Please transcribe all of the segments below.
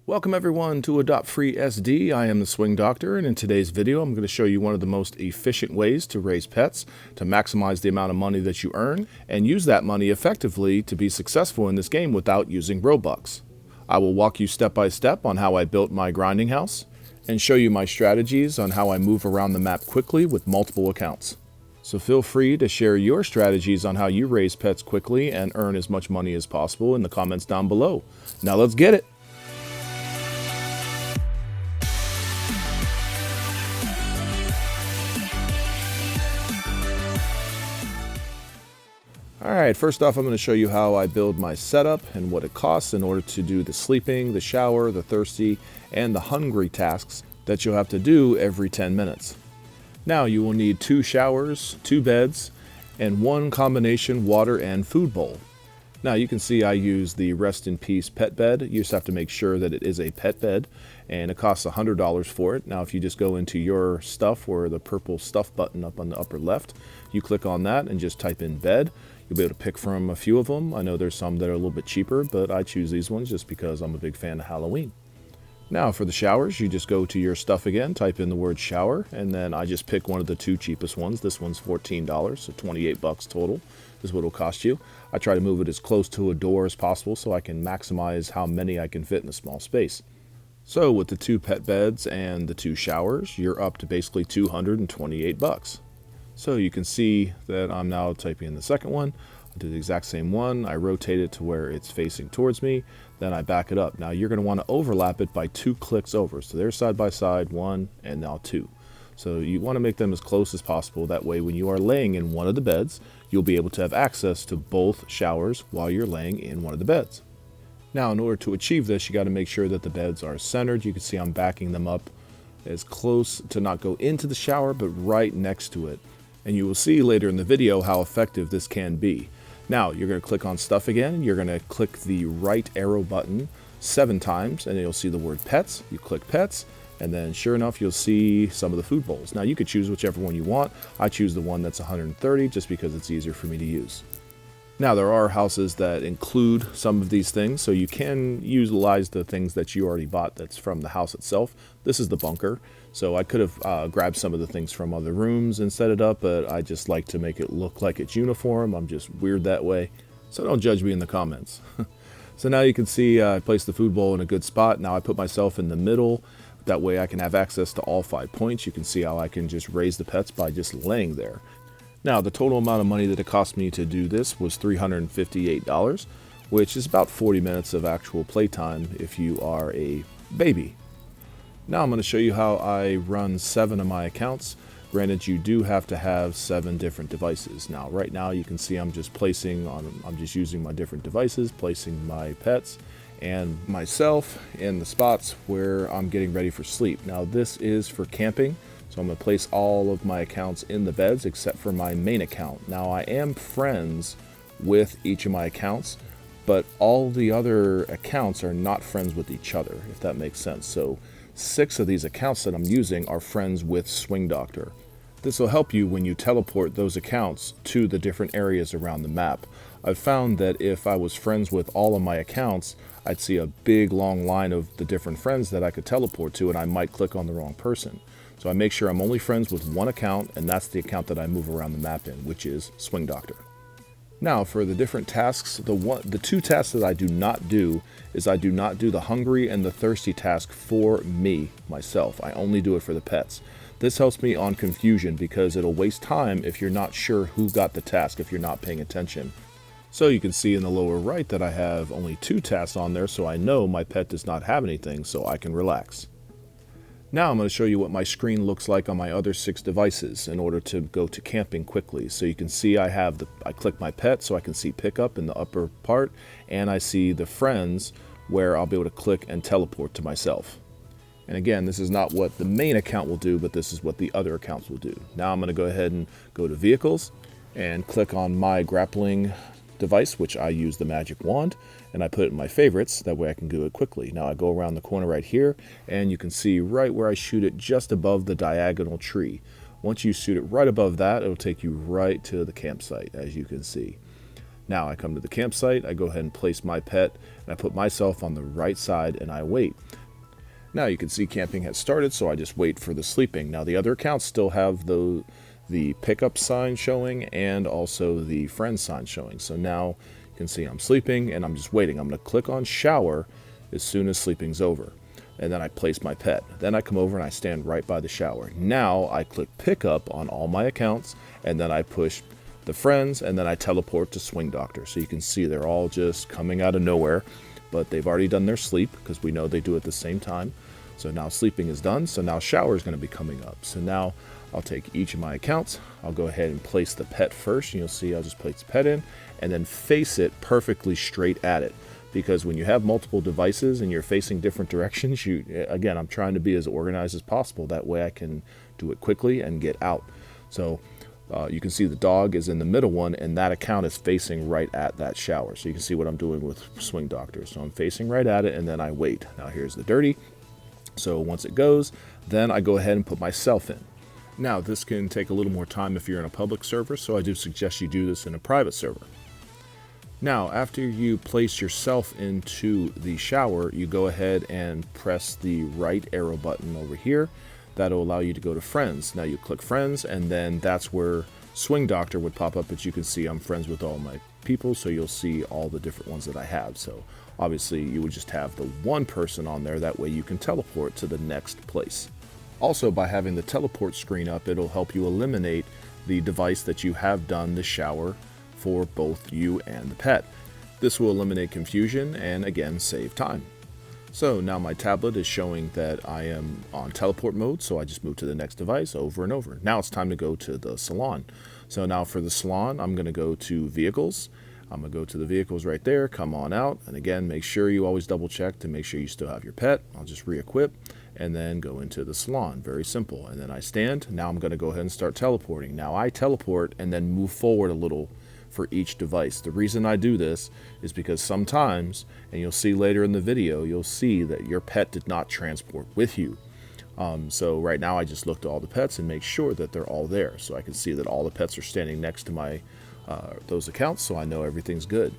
Welcome everyone to Adopt Free SD. I am the Swing Doctor, and in today's video I'm going to show you one of the most efficient ways to raise pets, to maximize the amount of money that you earn, and use that money effectively to be successful in this game without using Robux. I will walk you step by step on how I built my grinding house, and show you my strategies on how I move around the map quickly with multiple accounts. So feel free to share your strategies on how you raise pets quickly and earn as much money as possible in the comments down below. Now let's get it! Alright, first off I'm going to show you how I build my setup and what it costs in order to do the sleeping, the shower, the thirsty, and the hungry tasks that you'll have to do every 10 minutes. Now you will need 2 showers, 2 beds, and 1 combination water and food bowl. Now you can see I use the Rest in Peace pet bed. You just have to make sure that it is a pet bed, and it costs $100 for it. Now if you just go into your stuff, or the purple stuff button up on the upper left, you click on that and just type in bed. You'll be able to pick from a few of them. I know there's some that are a little bit cheaper, but I choose these ones just because I'm a big fan of Halloween. Now for the showers, you just go to your stuff again, type in the word shower, and then I just pick one of the 2 cheapest ones. This one's $14, so 28 bucks total is what it'll cost you. I try to move it as close to a door as possible so I can maximize how many I can fit in a small space. So with the 2 pet beds and the 2 showers, you're up to basically 228 bucks. So you can see that I'm now typing in the second one. I do the exact same one. I rotate it to where it's facing towards me. Then I back it up. Now you're going to want to overlap it by 2 clicks over. So they're side by side, 1 and now 2. So you want to make them as close as possible. That way when you are laying in one of the beds, you'll be able to have access to both showers while you're laying in one of the beds. Now in order to achieve this, you got to make sure that the beds are centered. You can see I'm backing them up as close to not go into the shower, but right next to it. And you will see later in the video how effective this can be. Now you're going to click on stuff again. You're going to click the right arrow button 7 times and you'll see the word pets. You click pets, and then sure enough you'll see some of the food bowls. Now you could choose whichever one you want. I choose the one that's 130 just because it's easier for me to use. Now there are houses that include some of these things, so you can utilize the things that you already bought that's from the house itself. This is the bunker, so I could have grabbed some of the things from other rooms and set it up, but I just like to make it look like it's uniform. I'm just weird that way, so don't judge me in the comments. So now you can see I placed the food bowl in a good spot. Now I put myself in the middle. That way I can have access to all 5 points. You can see how I can just raise the pets by just laying there. Now, the total amount of money that it cost me to do this was $358, which is about 40 minutes of actual playtime if you are a baby. Now I'm going to show you how I run 7 of my accounts. Granted, you do have to have 7 different devices. Now, right now you can see I'm just using my different devices, placing my pets and myself in the spots where I'm getting ready for sleep. Now, this is for camping. So I'm going to place all of my accounts in the beds except for my main account. Now I am friends with each of my accounts, but all the other accounts are not friends with each other, if that makes sense. So 6 of these accounts that I'm using are friends with Swing Doctor. This will help you when you teleport those accounts to the different areas around the map. I've found that if I was friends with all of my accounts, I'd see a big long line of the different friends that I could teleport to, and I might click on the wrong person. So I make sure I'm only friends with 1 account, and that's the account that I move around the map in, which is Swing Doctor. Now for the different tasks, the 2 tasks that I do not do is I do not do the hungry and the thirsty task for me, myself. I only do it for the pets. This helps me on confusion because it'll waste time if you're not sure who got the task if you're not paying attention. So you can see in the lower right that I have only 2 tasks on there, so I know my pet does not have anything, so I can relax. Now I'm going to show you what my screen looks like on my other 6 devices in order to go to camping quickly. So you can see I click my pet so I can see pickup in the upper part, and I see the friends where I'll be able to click and teleport to myself. And again, this is not what the main account will do, but this is what the other accounts will do. Now I'm going to go ahead and go to vehicles and click on my grappling device, which I use the magic wand, and I put it in my favorites. That way I can do it quickly. Now I go around the corner right here, and you can see right where I shoot it just above the diagonal tree. Once you shoot it right above that, it'll take you right to the campsite, as you can see. Now I come to the campsite, I go ahead and place my pet, and I put myself on the right side and I wait. Now you can see camping has started, so I just wait for the sleeping. Now the other accounts still have the pickup sign showing and also the friend sign showing. So now you can see I'm sleeping and I'm just waiting. I'm going to click on shower as soon as sleeping's over. And then I place my pet. Then I come over and I stand right by the shower. Now I click pickup on all my accounts, and then I push the friends, and then I teleport to Swing Doctor. So you can see they're all just coming out of nowhere, but they've already done their sleep because we know they do it at the same time. So now sleeping is done. So now shower is going to be coming up. So now I'll take each of my accounts. I'll go ahead and place the pet first. And you'll see I'll just place the pet in and then face it perfectly straight at it. Because when you have multiple devices and you're facing different directions, again, I'm trying to be as organized as possible. That way I can do it quickly and get out. So you can see the dog is in the middle one, and that account is facing right at that shower. So you can see what I'm doing with Swing Doctor. So I'm facing right at it, and then I wait. Now here's the dirty. So once it goes, then I go ahead and put myself in. Now this can take a little more time if you're in a public server, so I do suggest you do this in a private server. Now, after you place yourself into the shower, you go ahead and press the right arrow button over here. That'll allow you to go to friends. Now you click friends, and then that's where Swing Doctor would pop up. As you can see, I'm friends with all my people, so you'll see all the different ones that I have. So obviously you would just have the one person on there. That way you can teleport to the next place. Also, by having the teleport screen up, it'll help you eliminate the device that you have done the shower for both you and the pet. This will eliminate confusion and again save time. So now my tablet is showing that I am on teleport mode, so I just move to the next device over and over. Now it's time to go to the salon. So now for the salon, I'm going to go to vehicles. I'm going to go to the vehicles right there, come on out, and again, make sure you always double check to make sure you still have your pet. I'll just re-equip and then go into the salon. Very simple. And then I stand. Now I'm going to go ahead and start teleporting. Now I teleport and then move forward a little for each device. The reason I do this is because sometimes, and you'll see later in the video, you'll see that your pet did not transport with you. So right now I just look at all the pets and make sure that they're all there. So I can see that all the pets are standing next to my those accounts, so I know everything's good.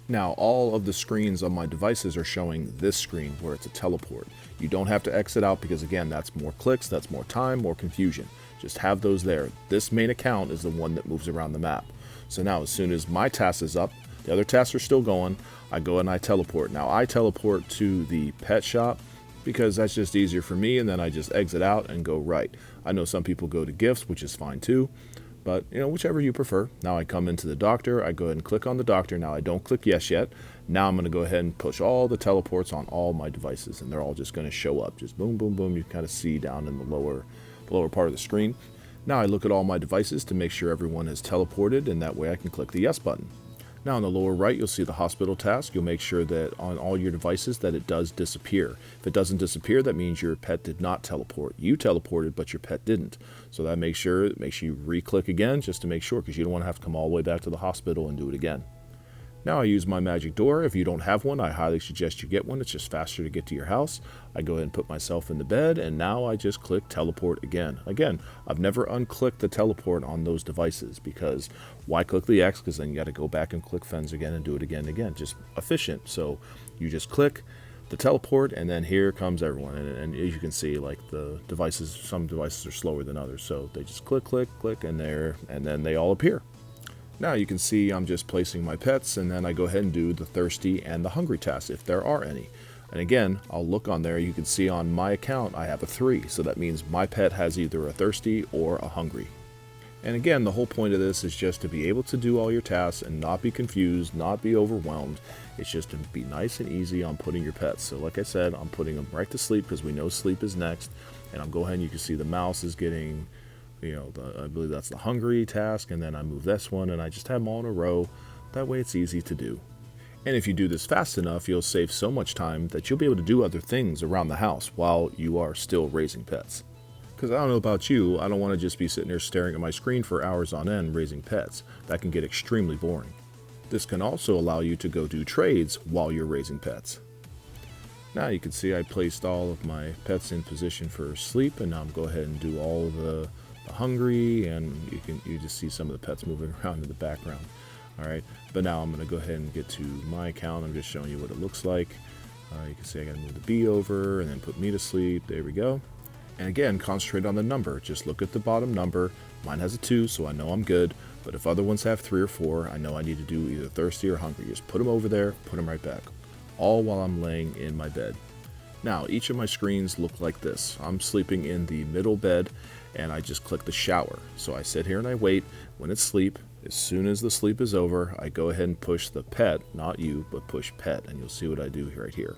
Now all of the screens on my devices are showing this screen where it's a teleport. You don't have to exit out because again, that's more clicks, that's more time, more confusion. Just have those there. This main account is the one that moves around the map. So now as soon as my task is up, the other tasks are still going, I go and I teleport. Now I teleport to the pet shop because that's just easier for me, and then I just exit out and go right. I know some people go to gifts, which is fine too, but whichever you prefer. Now I come into the doctor, I go ahead and click on the doctor. Now I don't click yes yet. Now I'm going to go ahead and push all the teleports on all my devices, and they're all just going to show up. Just boom, boom, boom. You kind of see down in the lower part of the screen. Now I look at all my devices to make sure everyone has teleported, and that way I can click the yes button. Now on the lower right, you'll see the hospital task. You'll make sure that on all your devices that it does disappear. If it doesn't disappear, that means your pet did not teleport. You teleported, but your pet didn't. So that makes sure you re-click again just to make sure, because you don't want to have to come all the way back to the hospital and do it again. Now I use my magic door. If you don't have one, I highly suggest you get one. It's just faster to get to your house. I go ahead and put myself in the bed, and now I just click teleport again. Again, I've never unclicked the teleport on those devices, because why click the X? Because then you got to go back and click friends again and do it again and again. Just efficient. So you just click the teleport, and then here comes everyone. And as you can see, like the devices, some devices are slower than others. So they just click, click, click, and then they all appear. Now you can see I'm just placing my pets, and then I go ahead and do the thirsty and the hungry tasks if there are any. And again, I'll look on there. You can see on my account I have a 3, so that means my pet has either a thirsty or a hungry. And again, the whole point of this is just to be able to do all your tasks and not be confused, not be overwhelmed. It's just to be nice and easy on putting your pets. So like I said, I'm putting them right to sleep because we know sleep is next. And I'm going ahead and you can see the mouse is getting, I believe that's the hungry task, and then I move this one, and I just have them all in a row. That way it's easy to do. And if you do this fast enough, you'll save so much time that you'll be able to do other things around the house while you are still raising pets. Because I don't know about you, I don't want to just be sitting there staring at my screen for hours on end raising pets. That can get extremely boring. This can also allow you to go do trades while you're raising pets. Now you can see I placed all of my pets in position for sleep, and now I'm going to go ahead and do all the hungry, and you just see some of the pets moving around in the background. All right, but now I'm going to go ahead and get to my account. I'm just showing you what it looks like. You can see I got to move the B over and then put me to sleep. There we go. And again, concentrate on the number. Just look at the bottom number. Mine has a 2, so I know I'm good. But if other ones have 3 or 4, I know I need to do either thirsty or hungry. Just put them over there, put them right back. All while I'm laying in my bed. Now, each of my screens look like this. I'm sleeping in the middle bed, and I just click the shower. So I sit here and I wait. When it's sleep, as soon as the sleep is over, I go ahead and push the pet, not you, but push pet, and you'll see what I do right here.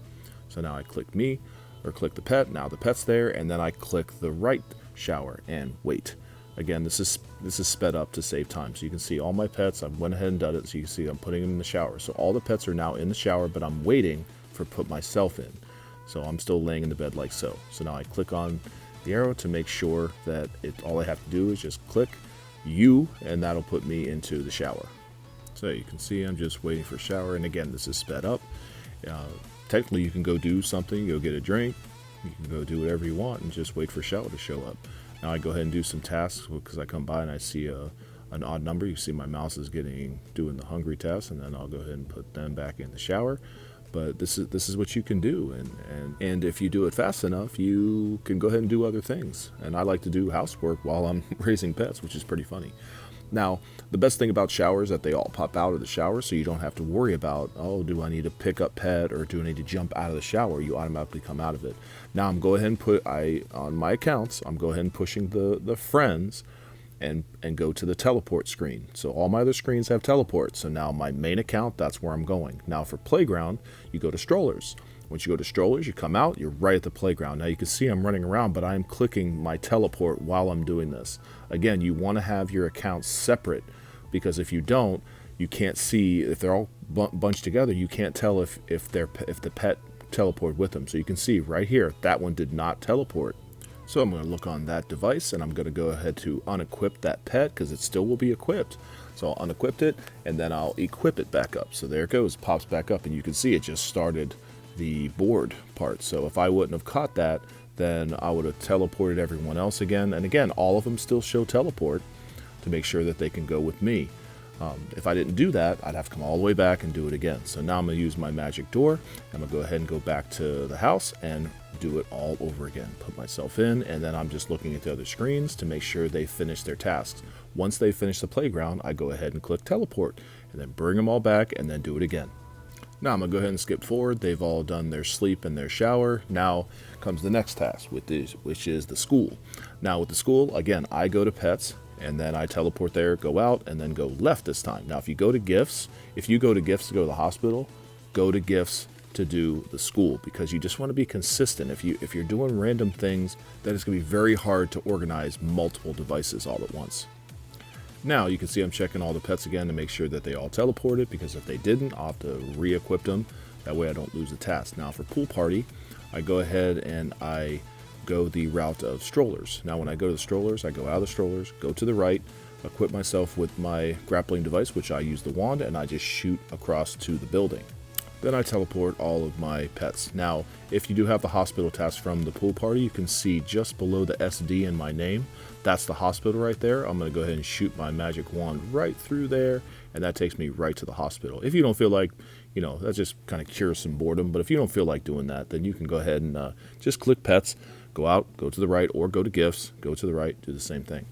So now I click me, or click the pet. Now the pet's there, and then I click the right shower and wait. Again, this is sped up to save time. So you can see all my pets. I went ahead and done it. So you can see I'm putting them in the shower. So all the pets are now in the shower, but I'm waiting for put myself in. So I'm still laying in the bed like so. So now I click on the arrow to make sure that all I have to do is just click you, and that'll put me into the shower. So you can see I'm just waiting for shower. And again, this is sped up. Technically, you can go do something, go get a drink. You can go do whatever you want and just wait for shower to show up. Now I go ahead and do some tasks because I come by and I see an odd number. You see my mouse is doing the hungry task, and then I'll go ahead and put them back in the shower. But this is what you can do, and if you do it fast enough, you can go ahead and do other things. And I like to do housework while I'm raising pets, which is pretty funny. Now, the best thing about showers is that they all pop out of the shower, so you don't have to worry about, oh, do I need to pick up pet or do I need to jump out of the shower? You automatically come out of it. Now I'm go ahead and on my accounts, I'm go ahead and pushing the friends and go to the teleport screen. So all my other screens have teleport. So now my main account, that's where I'm going. Now for playground, you go to strollers. Once you go to strollers, you come out, you're right at the playground. Now you can see I'm running around, but I'm clicking my teleport while I'm doing this. Again, you want to have your accounts separate, because if you don't, you can't see, if they're all bunched together, you can't tell if the pet teleported with them. So you can see right here, that one did not teleport. So I'm going to look on that device, and I'm going to go ahead to unequip that pet because it still will be equipped. So I'll unequip it, and then I'll equip it back up. So there it goes, pops back up, and you can see it just started the board part. So if I wouldn't have caught that, then I would have teleported everyone else again. And again, all of them still show teleport to make sure that they can go with me. If I didn't do that, I'd have to come all the way back and do it again. So now I'm going to use my magic door. I'm going to go ahead and go back to the house and do it all over again. Put myself in, and then I'm just looking at the other screens to make sure they finish their tasks. Once they finish the playground, I go ahead and click teleport, and then bring them all back, and then do it again. Now I'm going to go ahead and skip forward. They've all done their sleep and their shower. Now comes the next task, which is the school. Now with the school, again, I go to pets, and then I teleport there, go out, and then go left this time. Now if you go to gifts, to go to the hospital, go to gifts to do the school, because you just want to be consistent. If you're doing random things, then it's going to be very hard to organize multiple devices all at once. Now you can see I'm checking all the pets again to make sure that they all teleported, because if they didn't, I'll have to re-equip them. That way I don't lose the task. Now for pool party, I go ahead and I go the route of strollers. Now when I go to the strollers, I go out of the strollers, go to the right, equip myself with my grappling device, which I use the wand, and I just shoot across to the building. Then I teleport all of my pets. Now, if you do have the hospital task from the pool party, you can see just below the SD in my name, that's the hospital right there. I'm going to go ahead and shoot my magic wand right through there, and that takes me right to the hospital. If you don't feel like, that just kind of cures some boredom, but if you don't feel like doing that, then you can go ahead and just click pets, go out, go to the right, or go to gifts, go to the right, do the same thing.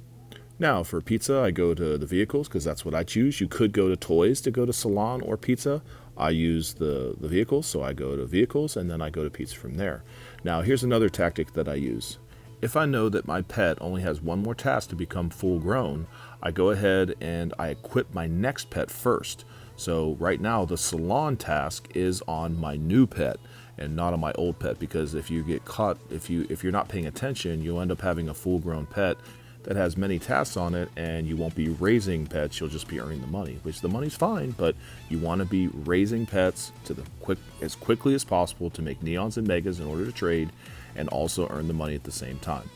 Now for pizza, I go to the vehicles because that's what I choose. You could go to toys to go to salon or pizza. I use the vehicles, so I go to vehicles and then I go to pizza from there. Now here's another tactic that I use. If I know that my pet only has one more task to become full grown, I go ahead and I equip my next pet first. So right now the salon task is on my new pet and not on my old pet, because if you get caught, if you're not paying attention, you'll end up having a full grown pet that has many tasks on it, and you won't be raising pets, you'll just be earning the money, which the money's fine, but you want to be raising pets to as quickly as possible to make neons and megas in order to trade and also earn the money at the same time.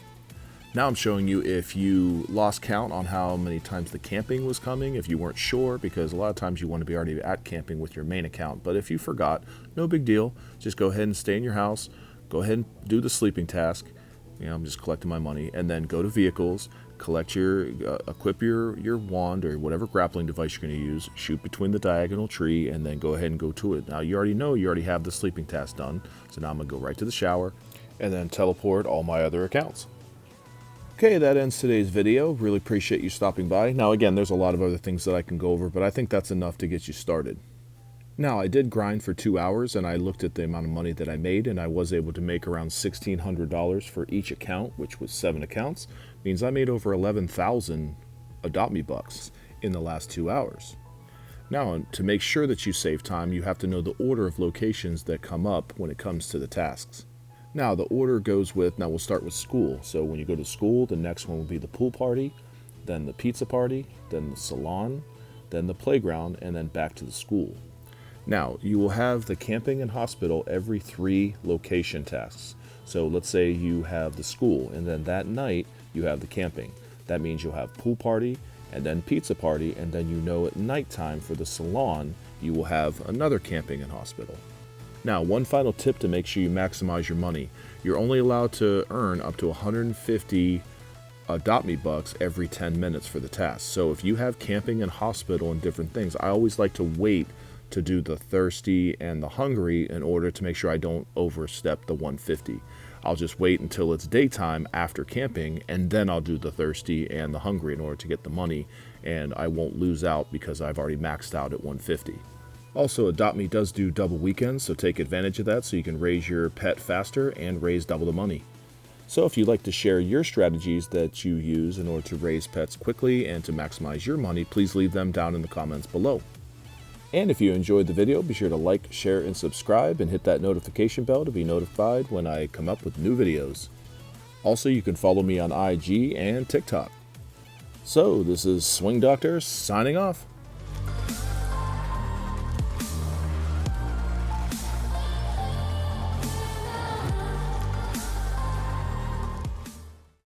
Now I'm showing you if you lost count on how many times the camping was coming, if you weren't sure, because a lot of times you want to be already at camping with your main account, but if you forgot, no big deal, just go ahead and stay in your house, go ahead and do the sleeping task, I'm just collecting my money, and then go to vehicles, equip your wand or whatever grappling device you're going to use, shoot between the diagonal tree, and then go ahead and go to it. Now you already have the sleeping task done, so now I'm going to go right to the shower and then teleport all my other accounts. Okay, that ends today's video. Really appreciate you stopping by. Now again, there's a lot of other things that I can go over, but I think that's enough to get you started. Now, I did grind for 2 hours, and I looked at the amount of money that I made, and I was able to make around $1,600 for each account, which was 7 accounts. Means I made over 11,000 Adopt Me bucks in the last 2 hours. Now, to make sure that you save time, you have to know the order of locations that come up when it comes to the tasks. Now, the order goes with, now we'll start with school. So when you go to school, the next one will be the pool party, then the pizza party, then the salon, then the playground, and then back to the school. Now, you will have the camping and hospital every 3 location tasks. So let's say you have the school, and then that night you have the camping. That means you'll have pool party, and then pizza party, and then at nighttime for the salon, you will have another camping and hospital. Now, one final tip to make sure you maximize your money. You're only allowed to earn up to 150 Adopt Me bucks every 10 minutes for the task. So if you have camping and hospital and different things, I always like to wait to do the thirsty and the hungry in order to make sure I don't overstep the 150. I'll just wait until it's daytime after camping, and then I'll do the thirsty and the hungry in order to get the money, and I won't lose out because I've already maxed out at 150. Also, Adopt Me does do double weekends, so take advantage of that so you can raise your pet faster and raise double the money. So if you'd like to share your strategies that you use in order to raise pets quickly and to maximize your money, please leave them down in the comments below. And if you enjoyed the video, be sure to like, share, and subscribe, and hit that notification bell to be notified when I come up with new videos. Also, you can follow me on IG and TikTok. So, this is Swing Doctor signing off.